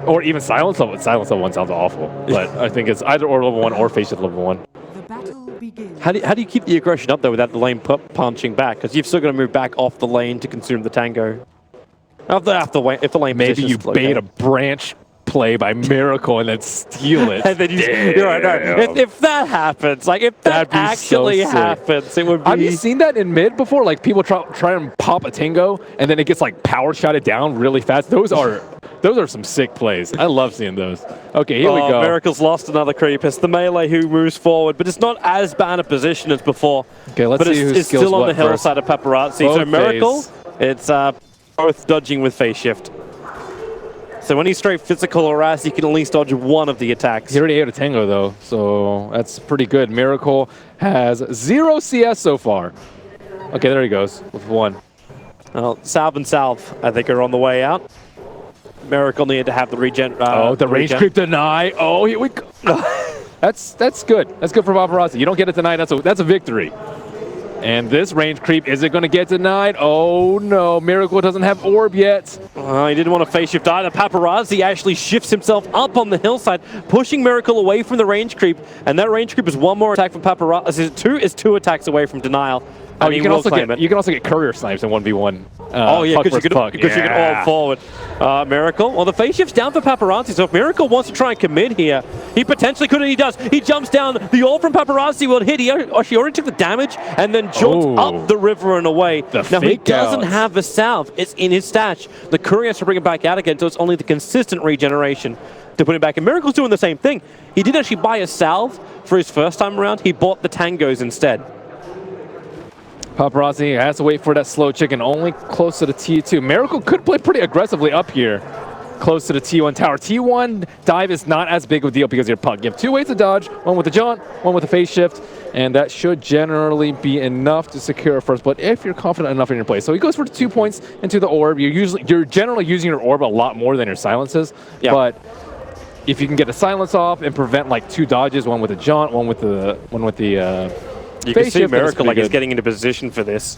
Or even silence level. Silence level 1 sounds awful. But I think it's either or level 1 or face shift level 1. The battle begins. How do you keep the aggression up, though, without the lane punching back? Because you've still got to move back off the lane to consume the tango. If the lane Maybe you bait a branch play by Miracle and then steal it. And then you're right, no. If that happens, like if that actually happens, it would be... Have you seen that in mid before? Like people try and pop a Tango and then it gets like power shotted down really fast. Those are some sick plays. I love seeing those. Okay, here we go. Miracle's lost another creep. It's the melee who moves forward, but it's not as bad a position as before. Okay, let's see who it's skills still on the what hillside of Paparazzi. Both so Miracle, phase. it's both dodging with phase shift. So when he's straight physical harass, he can at least dodge one of the attacks. He already ate a Tango though, so that's pretty good. Miracle has 0 CS so far. Okay, there he goes with 1. Well, Salve and Salve, I think, are on the way out. Miracle needed to have the regen. The range creep deny. Oh, here we go. That's good. That's good for Paparazzi. You don't get it denied. That's a victory. And this range creep, is it going to get denied? Oh no, Miracle doesn't have orb yet. He didn't want to phase shift either. Paparazzi actually shifts himself up on the hillside, pushing Miracle away from the range creep. And that range creep is 1 more attack from Paparazzi. Is 2 attacks away from denial. Oh, you can also get courier snipes in 1v1. Oh yeah, because you can all forward. Miracle. Well, the phase shift's down for Paparazzi, so if Miracle wants to try and commit here, he potentially could, and he does. He jumps down. The ult from Paparazzi will hit. He already took the damage and then jaunts up the river and away. Now he doesn't have the salve. It's in his stash. The courier has to bring it back out again, so it's only the consistent regeneration to put it back. And Miracle's doing the same thing. He did actually buy a salve for his first time around. He bought the tangos instead. Paparazzi has to wait for that slow chicken, only close to the T2. Miracle could play pretty aggressively up here, close to the T1 tower. T1 dive is not as big of a deal because you're puck. You have 2 ways to dodge, 1 with the jaunt, 1 with the phase shift, and that should generally be enough to secure a first blood if you're confident enough in your play. So he goes for 2 points into the orb. You're generally using your orb a lot more than your silences, but if you can get a silence off and prevent like 2 dodges, 1 with the jaunt, one with the you can see Miracle like he's getting into position for this.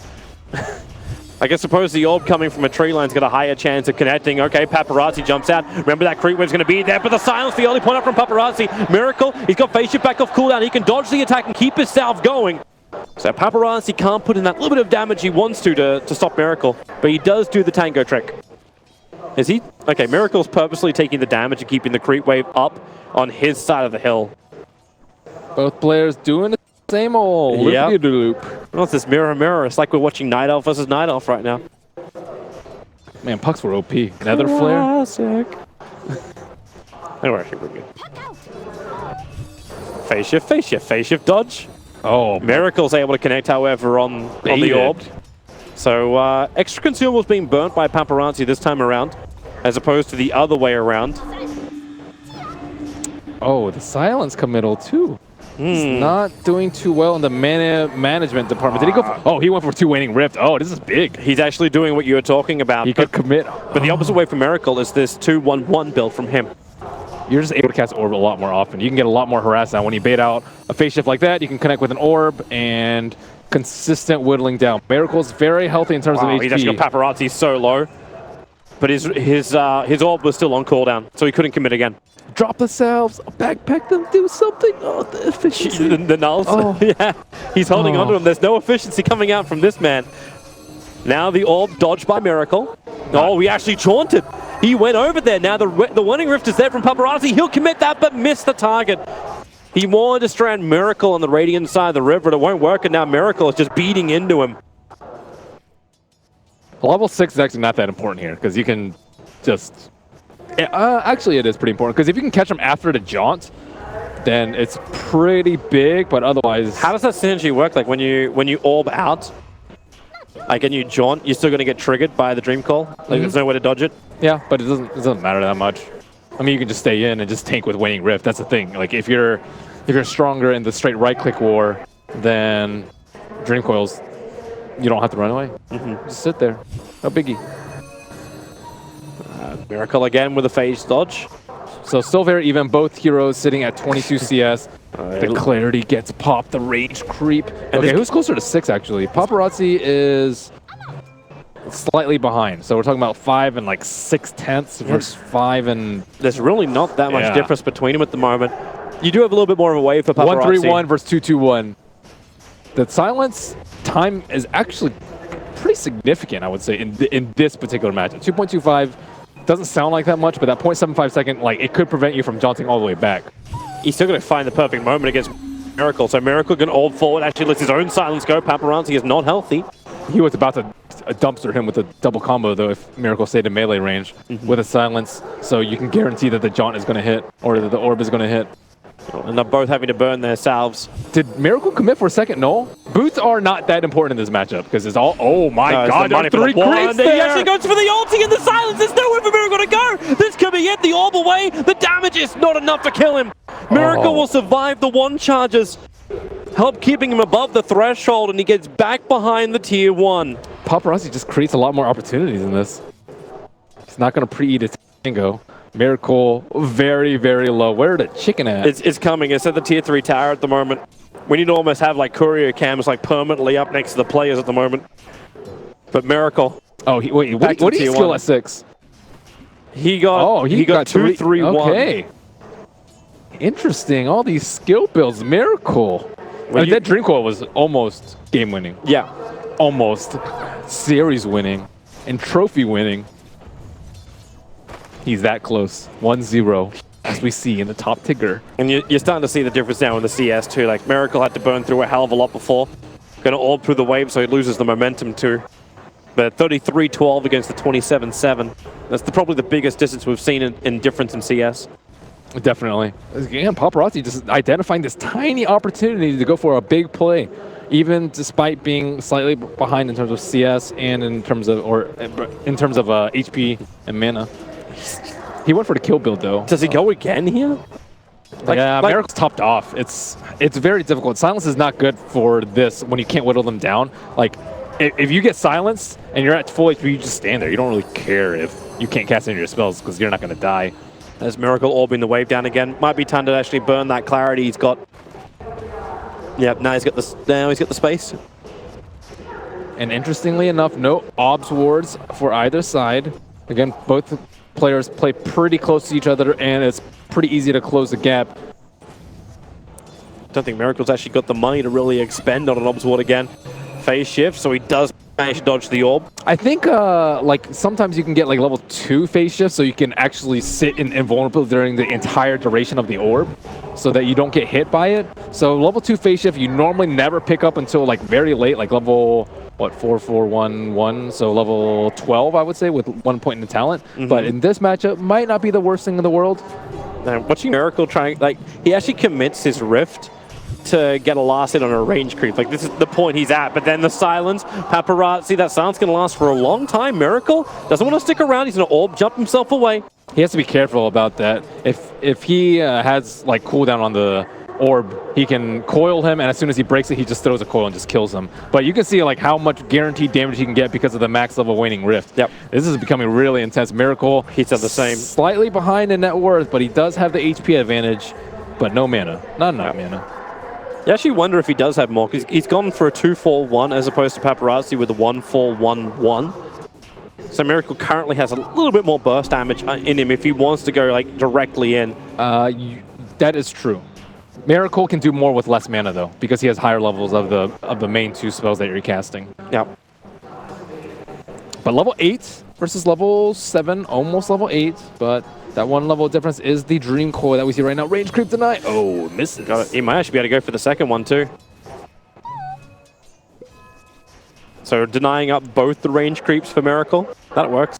I suppose the orb coming from a tree line's got a higher chance of connecting. Okay, Paparazzi jumps out. Remember that creep wave's going to be there, but the silence, the only point up from Paparazzi. Miracle, he's got phase shift back off cooldown. He can dodge the attack and keep his salve going. So Paparazzi can't put in that little bit of damage he wants to stop Miracle, but he does do the tango trick. Is he? Okay, Miracle's purposely taking the damage and keeping the creep wave up on his side of the hill. Both players doing the same old loop-de-loop. What's this mirror? It's like we're watching Night Elf versus Night Elf right now. Man, pucks were OP. Nether flare. They were actually pretty good. Phase shift, dodge. Oh, Miracle's able to connect, however, on the orb. So extra consumables being burnt by Paparazzi this time around, as opposed to the other way around. Oh, the silence committal too. He's not doing too well in the mana management department. Did he go for, oh, he went for 2 waning rift. Oh, this is big. He's actually doing what you were talking about. He could commit. But the opposite way for Miracle is this 2-1-1 build from him. You're just able to cast orb a lot more often. You can get a lot more harass now. When you bait out a phase shift like that, you can connect with an orb and consistent whittling down. Miracle's very healthy in terms of HP. He's actually got Paparazzi so low. But his orb was still on cooldown, so he couldn't commit again. Drop the salves, backpack them, do something. Oh, the efficiency. The nulls. Oh. Yeah, he's holding onto him. There's no efficiency coming out from this man. Now the orb dodged by Miracle. Oh, he actually chaunted. He went over there. Now the warning rift is there from Paparazzi. He'll commit that, but miss the target. He wanted to strand Miracle on the radiant side of the river. It won't work, and now Miracle is just beating into him. Level 6 is actually not that important here, because you can just... actually, it is pretty important, because if you can catch him after the jaunt, then it's pretty big, but otherwise... How does that synergy work? Like, when you orb out, like, and you jaunt, you're still going to get triggered by the Dream Call? Like, there's no way to dodge it? Yeah, but it doesn't matter that much. I mean, you can just stay in and just tank with Waning Rift. That's the thing. Like, if you're stronger in the straight right-click war, then Dream Coils, you don't have to run away. Just sit there. No biggie. Miracle again with a phase dodge. So still very even. Both heroes sitting at 22 CS. The clarity gets popped. The rage creep. Okay, who's closer to 6 actually? Paparazzi is slightly behind. So we're talking about 5 and like 6/10 versus 5 and... There's really not that much difference between them at the moment. You do have a little bit more of a wave for Paparazzi. 1-3-1 versus 2-2-1. The silence time is actually pretty significant, I would say, in this particular match. 2.25 doesn't sound like that much, but that 0.75 second, like, it could prevent you from jaunting all the way back. He's still going to find the perfect moment against Miracle. So Miracle can hold forward, actually lets his own silence go. Paparazzi is not healthy. He was about to dumpster him with a double combo, though, if Miracle stayed in melee range with a silence. So you can guarantee that the jaunt is going to hit, or that the orb is going to hit. And they're both having to burn their salves. Did Miracle commit for a second? No. Boots are not that important in this matchup because it's all, oh my god, there are 3 creeps there. He actually goes for the ulti in the silence. There's nowhere for Miracle to go. This could be it. The orb away. The damage is not enough to kill him. Miracle will survive the 1 charges. Help keeping him above the threshold, and he gets back behind the tier 1. Paparazzi just creates a lot more opportunities in this. He's not going to pre-eat his tango. Miracle, very, very low. Where the chicken at? It's coming. It's at the tier 3 tower at the moment. We need to almost have like courier cams like permanently up next to the players at the moment. But Miracle. Oh, wait, what did he skill at 6? He got 2-3-1. Okay. Interesting. All these skill builds. Miracle. That Dream Coil was almost game winning. Yeah. Almost. Series winning. And trophy winning. He's that close. 1-0, as we see in the top ticker. And you're starting to see the difference now in the CS too. Like, Miracle had to burn through a hell of a lot before. Going to orb through the wave, so he loses the momentum too. But 33-12 against the 27-7. That's probably the biggest distance we've seen in difference in CS. Definitely. Again, Paparazzi just identifying this tiny opportunity to go for a big play, even despite being slightly behind in terms of CS and in terms of HP and mana. He went for the kill build though. Does he go again here? Yeah, Miracle's topped off. It's very difficult. Silence is not good for this when you can't whittle them down. Like, if you get silenced and you're at full HP, you just stand there. You don't really care if you can't cast any of your spells because you're not going to die. There's Miracle orbing the wave down again. Might be time to actually burn that clarity he's got. Yep, now he's got the space. And interestingly enough, no obs wards for either side. Again, both players play pretty close to each other, and it's pretty easy to close the gap. Don't think Miracle's actually got the money to really expend on an obs ward again. Phase shift, so he does manage to dodge the orb. I think like sometimes you can get like level 2 phase shift, so you can actually sit in invulnerable during the entire duration of the orb, so that you don't get hit by it. So level 2 phase shift you normally never pick up until like very late, like level 4, 4, 1, 1, so level 12 I would say, with 1 point in the talent. But in this matchup, might not be the worst thing in the world. Now, watching Miracle trying, like, he actually commits his rift to get a last hit on a range creep. Like, this is the point he's at, but then the silence, Paparazzi, that silence going to last for a long time. Miracle doesn't want to stick around. He's going to orb jump himself away. He has to be careful about that. If he has like cooldown on the orb, he can coil him, and as soon as he breaks it, he just throws a coil and just kills him. But you can see like how much guaranteed damage he can get because of the max level waning rift. Yep. This is becoming really intense. Miracle, he's at the same. Slightly behind in net worth, but he does have the HP advantage, but no mana. Not enough mana. You actually wonder if he does have more, because he's gone for a 2-4-1 as opposed to Paparazzi with a 1-4-1-1. So Miracle currently has a little bit more burst damage in him if he wants to go like directly in. That is true. Miracle can do more with less mana though, because he has higher levels of the main 2 spells that you're casting. Yeah. But level 8 versus level 7, almost level 8, but that 1 level difference is the Dream Coil that we see right now. Range creep tonight. Oh, misses. Got it. He might actually be able to go for the second one too. So denying up both the range creeps for Miracle. That works.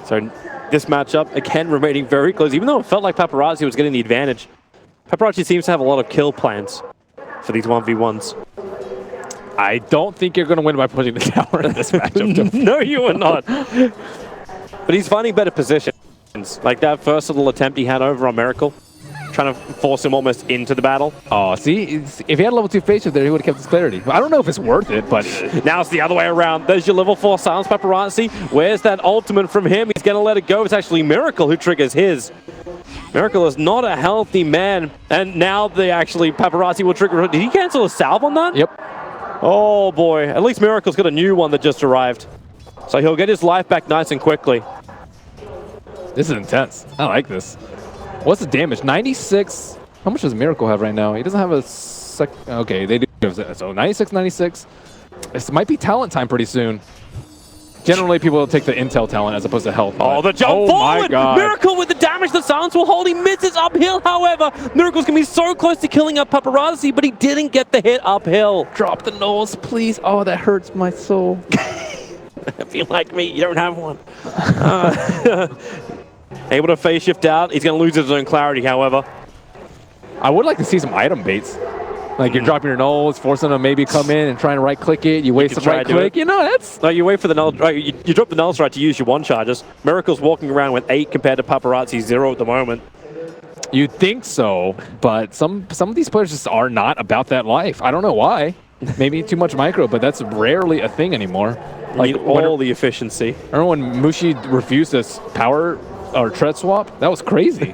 So this matchup, again, remaining very close. Even though it felt like Paparazzi was getting the advantage, Paparazzi seems to have a lot of kill plans for these 1v1s. I don't think you're going to win by pushing the tower in this matchup. No, you are not. But he's finding better positions. Like that first little attempt he had over on Miracle, trying to force him almost into the battle. Oh, see? If he had level 2 phase shift there, he would have kept his clarity. I don't know if it's worth it, but... Now it's the other way around. There's your level 4 silence, Paparazzi. Where's that ultimate from him? He's going to let it go. It's actually Miracle who triggers his. Miracle is not a healthy man. And now Paparazzi will trigger... Did he cancel a salve on that? Yep. Oh boy, at least Miracle's got a new one that just arrived. So he'll get his life back nice and quickly. This is intense. I like this. What's the damage? 96. How much does Miracle have right now? He doesn't have a sec. Okay, they do. So 96, 96. This might be talent time pretty soon. Generally, people will take the intel talent as opposed to health. Oh, the jump forward! My God. Miracle with the damage the silence will hold. He misses uphill, however. Miracle's going to be so close to killing up Paparazzi, but he didn't get the hit uphill. Drop the nose, please. Oh, that hurts my soul. If you like me, you don't have one. Able to phase shift out. He's going to lose his own clarity, however. I would like to see some item baits. Like you're dropping your nulls, forcing them to maybe come in and trying to right-click it. You waste the right-click. You know, that's... No, you wait for the null... Right, you drop the null strike to use your one charges. Miracle's walking around with 8 compared to Paparazzi 0 at the moment. You'd think so, but some of these players just are not about that life. I don't know why. Maybe too much micro, but that's rarely a thing anymore. Like all the efficiency. Remember when Mushi refused this power or tread swap? That was crazy.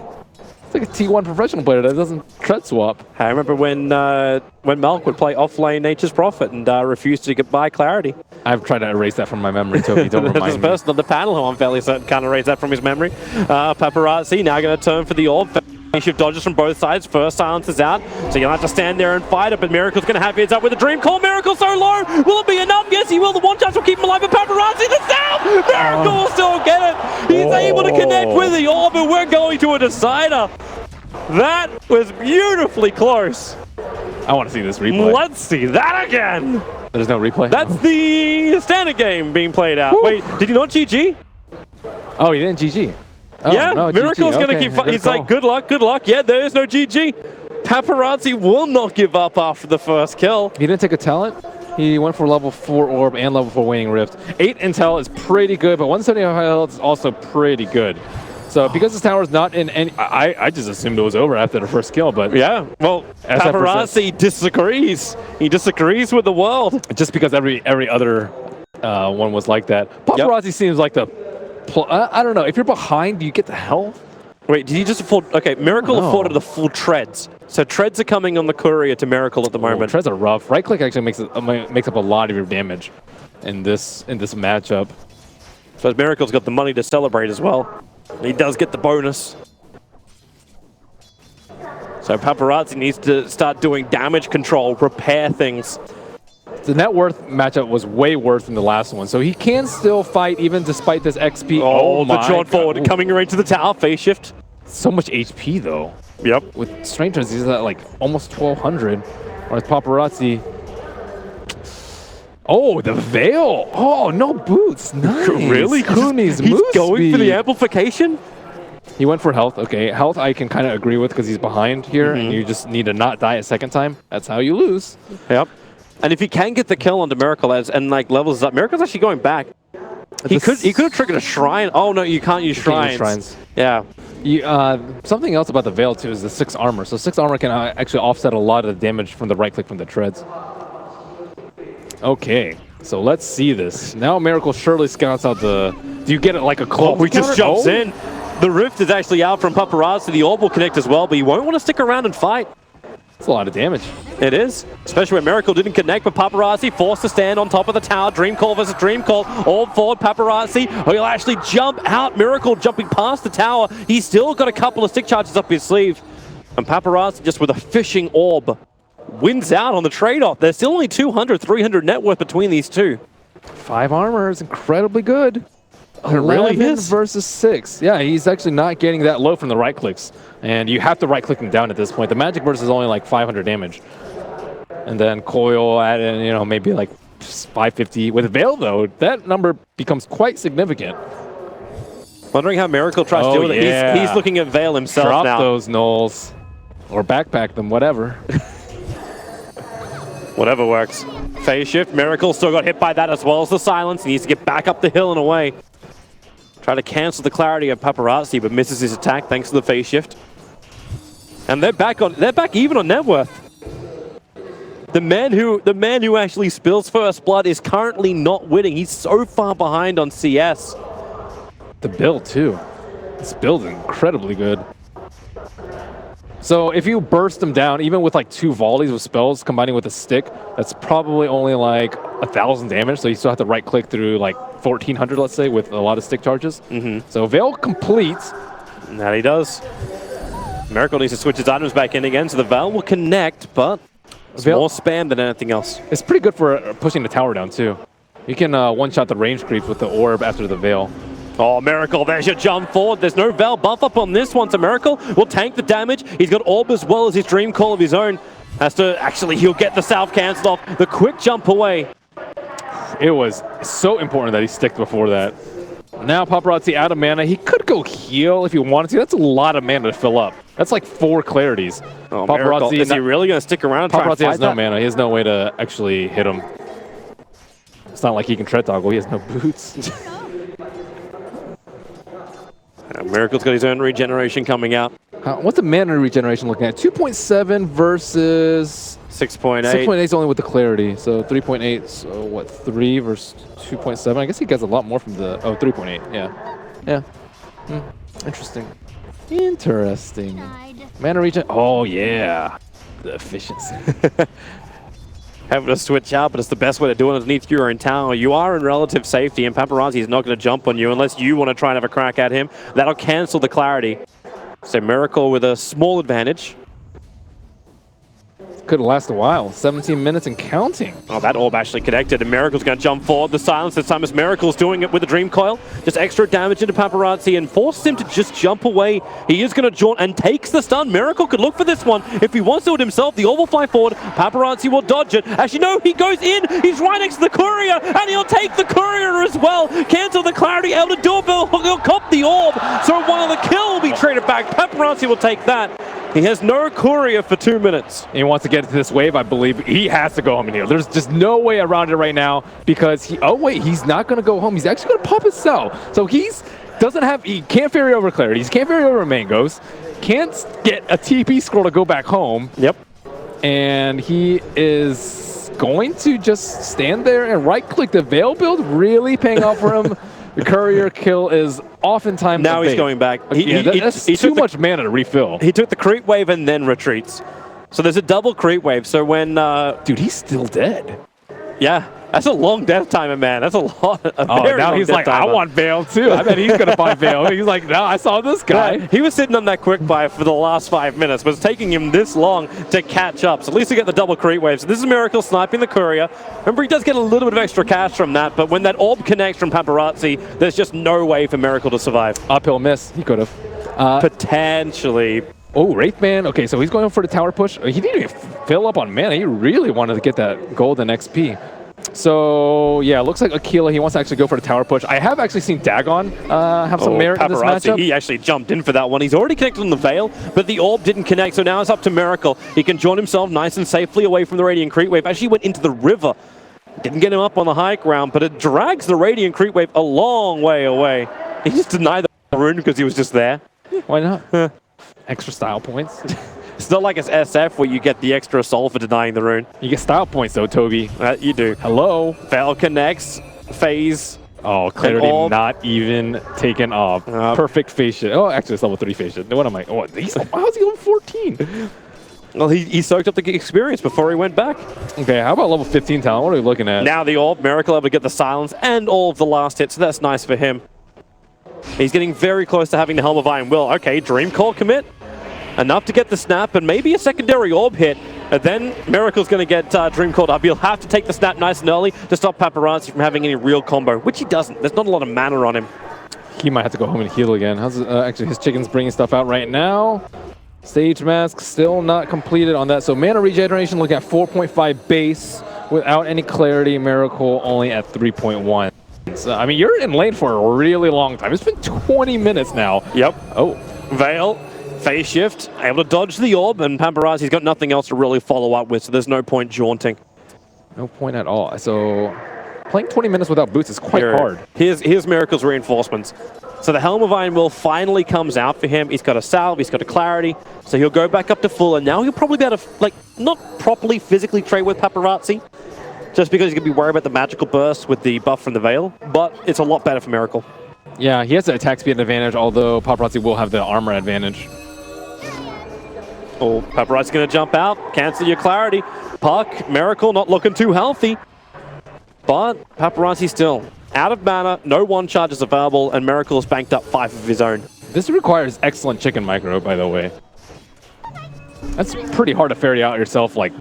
It's like a T1 professional player that doesn't tread swap. I remember when Malk would play offlane Nature's Prophet and refused to get by clarity. I've tried to erase that from my memory, Toby. Don't remind me. There's a person on the panel who I'm fairly certain can't erase that from his memory. Paparazzi now going to turn for the orb. Shift dodges from both sides. First silence is out, so you'll have to stand there and fight it, but Miracle's going to have heads up with a dream call. Miracle so low. Will it be enough? Yes, he will. The one chance will keep him alive, but Paparazzi the sound! Miracle will still get it. He's able to connect with the orb, but we're going to a decider. That was beautifully close. I want to see this replay. Let's see that again. There's no replay? That's the standard game being played out. Woo. Wait, did he not GG? Oh, he didn't GG. Oh, yeah, no, Miracle's going to keep... He's like, good luck, good luck. Yeah, there is no GG. Paparazzi will not give up after the first kill. He didn't take a talent. He went for level 4 orb and level 4 waning rift. 8 intel is pretty good, but 175 health is also pretty good. So because this tower is not in any... I just assumed it was over after the first kill, but... Yeah, well, Paparazzi disagrees. He disagrees with the world. Just because every other one was like that. Paparazzi seems like the... I don't know. If you're behind, do you get the health? Wait, did he just afford... Okay, Miracle afforded the full treads. So treads are coming on the courier to Miracle at the moment. Treads are rough. Right click actually makes up a lot of your damage in this matchup. So Miracle's got the money to celebrate as well. He does get the bonus. So Paparazzi needs to start doing damage control, repair things. The net worth matchup was way worse than the last one, so he can still fight even despite this XP. Oh the John forward coming right to the tower, phase shift. So much HP though. Yep. With Strangers, he's at like almost 1200. Or with Paparazzi. Oh, the Veil. Oh, no boots. Nice. Really? He's going for the amplification? He went for health. Okay, health I can kind of agree with because he's behind here, and you just need to not die a second time. That's how you lose. Yep. And if he can get the kill onto Miracle and like levels up, Miracle's actually going back. He could have triggered a shrine. Oh no, you can't use shrines. Yeah. Something else about the Veil too is the 6 armor. So 6 armor can actually offset a lot of the damage from the right click from the treads. Okay, so let's see this. Now Miracle surely scouts out the... Do you get it like a cloak? Oh, he just jumps in. The rift is actually out from Paparazzi. The orb will connect as well, but he won't want to stick around and fight. It's a lot of damage. It is, especially when Miracle didn't connect, but Paparazzi forced to stand on top of the tower. Dream Call versus Dream Call. Orb forward, Paparazzi. He'll actually jump out. Miracle jumping past the tower. He's still got a couple of stick charges up his sleeve. And Paparazzi just with a fishing orb wins out on the trade-off. There's still only 200, 300 net worth between these two. 5 armor is incredibly good. It really is. Versus 6. Yeah, he's actually not getting that low from the right clicks. And you have to right click him down at this point. The magic burst is only like 500 damage. And then coil at, you know, maybe like 550. With Veil though, that number becomes quite significant. Wondering how Miracle tries to deal with it. He's looking at Veil himself now. Drop those nulls. Or backpack them, whatever. Whatever works. Phase shift. Miracle still got hit by that as well as the silence. He needs to get back up the hill and away. Try to cancel the clarity of Paparazzi, but misses his attack thanks to the phase shift. And they're back even on net worth. The man who actually spills first blood is currently not winning. He's so far behind on CS. The build too. This build is incredibly good. So if you burst them down, even with like 2 volleys of spells combining with a stick, that's probably only like 1,000 damage. So you still have to right click through like 1,400, let's say, with a lot of stick charges. So Veil completes. And that he does. Miracle needs to switch his items back in again, so the Veil will connect, but it's more spam than anything else. It's pretty good for pushing the tower down too. You can one-shot the range creeps with the orb after the Veil. Oh, Miracle, there's your jump forward. There's no Veil buff up on this one, so Miracle will tank the damage. He's got Orb as well as his Dream Call of his own. Has to, actually, he'll get the Salve cancelled off. The quick jump away. It was so important that he sticked before that. Now Paparazzi out of mana. He could go heal if he wanted to. That's a lot of mana to fill up. That's like 4 clarities. Oh, Paparazzi, is he really going to stick around and try and fight has no mana. He has no way to actually hit him. It's not like he can tread toggle. He has no boots. Miracle's got his own regeneration coming out. What's the mana regeneration looking at? 2.7 versus 6.8. 6.8 is only with the clarity, so 3.8. So what? 3 versus 2.7. I guess he gets a lot more from the 3.8. Yeah. Interesting. Interesting. Mana regen. Oh yeah, the efficiency. Having to switch out, but it's the best way to do it underneath your own tower. You are in relative safety, and Paparazzi is not going to jump on you unless you want to try and have a crack at him. That'll cancel the clarity. So Miracle with a small advantage. Could last a while. 17 minutes and counting. Oh, that orb actually connected, and Miracle's going to jump forward. The silence this time as Miracle's doing it with the Dream Coil. Just extra damage into Paparazzi and forces him to just jump away. He is going to jaunt and takes the stun. Miracle could look for this one. If he wants to do it himself, the orb will fly forward. Paparazzi will dodge it. Actually, no, he goes in. He's right next to the courier, and he'll take the courier as well. Cancel the clarity, able to do it, but he'll cop the orb. So while the kill will be traded back, Paparazzi will take that. He has no courier for 2 minutes. He wants to get into this wave, I believe. He has to go home and heal. There's just no way around it right now because he's not going to go home. He's actually going to pop his cell. So he can't ferry over clarities, can't ferry over mangoes, can't get a TP scroll to go back home. Yep. And he is going to just stand there and right-click. The Veil build really paying off for him. The courier kill is oftentimes now he's going back. That's too much mana to refill. He took the creep wave and then retreats. So there's a double creep wave. So when dude, he's still dead. Yeah, that's a long death timer, man. That's a lot. Now he's like, I want Veil too. I bet he's gonna buy Veil. He's like, no, I saw this guy. Yeah, he was sitting on that quick buy for the last 5 minutes, but it's taking him this long to catch up. So at least he get the double creep wave. So this is Miracle sniping the courier. Remember, he does get a little bit of extra cash from that, but when that orb connects from Paparazzi, there's just no way for Miracle to survive. Uphill miss. He could have. Potentially. Oh, Wraithman. Okay, so he's going for the tower push. He didn't even fill up on mana. He really wanted to get that golden XP. So, yeah, it looks like Aquila, he wants to actually go for the tower push. I have actually seen Dagon have some merit in this matchup. He actually jumped in for that one. He's already connected on the Veil, but the orb didn't connect, so now it's up to Miracle. He can join himself nice and safely away from the Radiant Creep Wave. Actually went into the river. Didn't get him up on the high ground, but it drags the Radiant Creep Wave a long way away. He just denied the rune because he was just there. Why not? Extra style points. It's not like it's SF where you get the extra soul for denying the rune. You get style points though, Toby. You do. Hello. Veil connects. Phase. Oh, clarity not even taken off. Perfect phase shift. Oh, actually it's level 3 phase shift. What am I? Oh, how's he level 14? Well, he soaked up the experience before he went back. Okay, how about level 15 talent? What are we looking at? Now the orb, Miracle able to get the silence and all of the last hits, so that's nice for him. He's getting very close to having the Helm of Iron Will. Okay, Dream Call commit. Enough to get the snap and maybe a secondary orb hit. And then Miracle's going to get Dream Called up. He'll have to take the snap nice and early to stop Paparazzi from having any real combo, which he doesn't. There's not a lot of mana on him. He might have to go home and heal again. Actually, his chicken's bringing stuff out right now. Stage Mask still not completed on that. So mana regeneration, look at 4.5 base without any clarity. Miracle only at 3.1. So, I mean, you're in lane for a really long time. It's been 20 minutes now. Yep. Oh. Veil. Phase shift, able to dodge the orb, and Paparazzi's got nothing else to really follow up with, so there's no point jaunting. No point at all. So playing 20 minutes without boots is quite hard. Here's Miracle's reinforcements. So the Helm of Iron Will finally comes out for him. He's got a salve, he's got a clarity, so he'll go back up to full, and now he'll probably be able to, not properly physically trade with Paparazzi, just because he's going to be worried about the magical burst with the buff from the Veil, but it's a lot better for Miracle. Yeah, he has the attack speed advantage, although Paparazzi will have the armor advantage. Oh, Paparazzi's going to jump out, cancel your clarity. Puck, Miracle not looking too healthy. But Paparazzi still out of mana, no one charges available, and Miracle has banked up 5 of his own. This requires excellent chicken micro, by the way. That's pretty hard to ferry out yourself, like,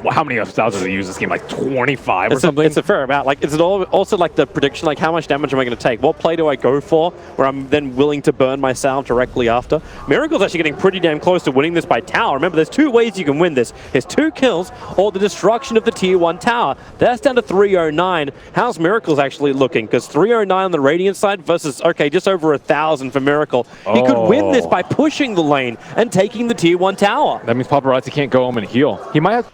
how many styles do they use this game? Like 25 or something? It's a fair amount. Like, is it also like the prediction, like how much damage am I going to take? What play do I go for where I'm then willing to burn myself directly after? Miracle's actually getting pretty damn close to winning this by tower. Remember, there's 2 ways you can win this. There's 2 kills or the destruction of the tier 1 tower. That's down to 309. How's Miracle's actually looking? Because 309 on the Radiant side versus, okay, just over 1,000 for Miracle. He could win this by pushing the lane and taking the tier 1 tower. That means Paparazzi can't go home and heal. He might have...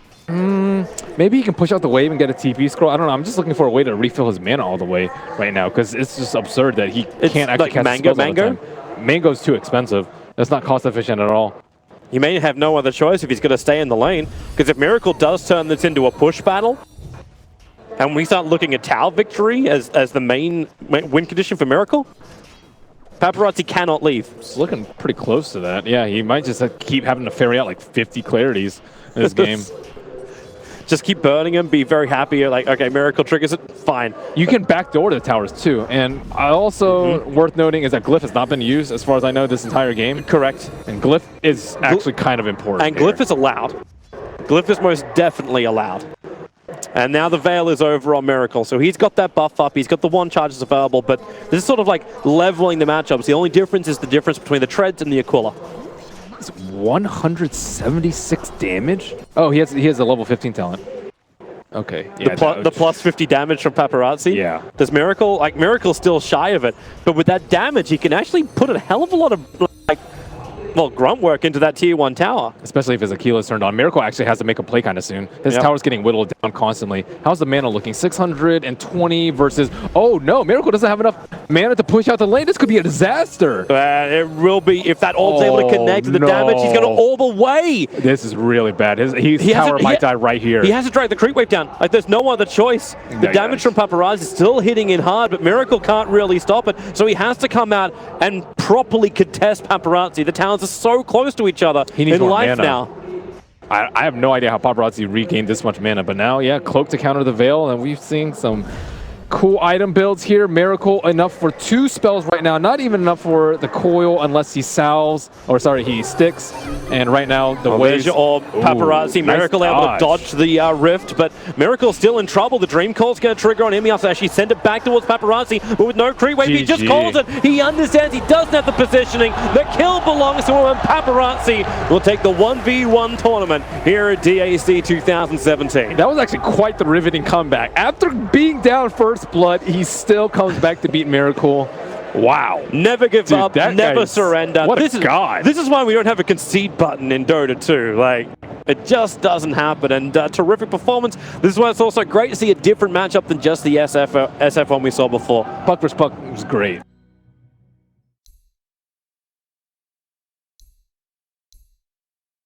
maybe he can push out the wave and get a TP scroll. I don't know. I'm just looking for a way to refill his mana all the way right now because it's just absurd that he can't actually cast spells all the time. Mango's too expensive. That's not cost efficient at all. He may have no other choice if he's going to stay in the lane, because if Miracle does turn this into a push battle, and we start looking at tower victory as the main win condition for Miracle, Paparazzi cannot leave. It's looking pretty close to that. Yeah, he might just keep having to ferry out like 50 clarities in this game. Just keep burning him, be very happy. You're like, okay, Miracle triggers it, fine. You can backdoor the towers too. And also worth noting is that Glyph has not been used, as far as I know, this entire game. Correct. And Glyph is actually kind of important. And Glyph is allowed. Glyph is most definitely allowed. And now the Veil is over on Miracle, so he's got that buff up, he's got the 1 charges available, but this is sort of like leveling the matchups. The only difference is the difference between the Treads and the Aquila. It's 176 damage? Oh, he has a level 15 talent. Okay. Yeah, the plus 50 damage from Paparazzi? Yeah. Does Miracle, like, Miracle's still shy of it, but with that damage, he can actually put a hell of a lot of, like, well, grunt work into that tier 1 tower. Especially if his Aquila's turned on. Miracle actually has to make a play kind of soon. His tower's getting whittled down constantly. How's the mana looking? 620 versus... Oh, no. Miracle doesn't have enough mana to push out the lane. This could be a disaster. It will be. If that orb's able to connect to the damage, he's going to orb away. This is really bad. His tower might die right here. He has to drag the creep wave down. Like, there's no other choice. The damage from Paparazzi is still hitting in hard, but Miracle can't really stop it. So he has to come out and properly contest Paparazzi. The talents are so close to each other in life now. I have no idea how Paparazzi regained this much mana, but now, yeah, Cloak to counter the Veil, and we've seen some cool item builds here. Miracle enough for 2 spells right now, not even enough for the coil unless he salves, or sorry, he sticks. And right now, the waves... There's your orb, Paparazzi. Miracle able to dodge the rift, but Miracle's still in trouble. The Dream Call's going to trigger on him. He has to actually send it back towards Paparazzi, but with no creep wave, he just calls it. He understands he doesn't have the positioning. The kill belongs to him, and Paparazzi will take the 1v1 tournament here at DAC 2017. That was actually quite the riveting comeback. After being down first blood, he still comes back to beat Miracle. Wow. Never give up, never surrender. What a god. This is why we don't have a concede button in Dota 2. Like, it just doesn't happen. And terrific performance. This is why it's also great to see a different matchup than just the SF one we saw before. Puck vs. Puck was great.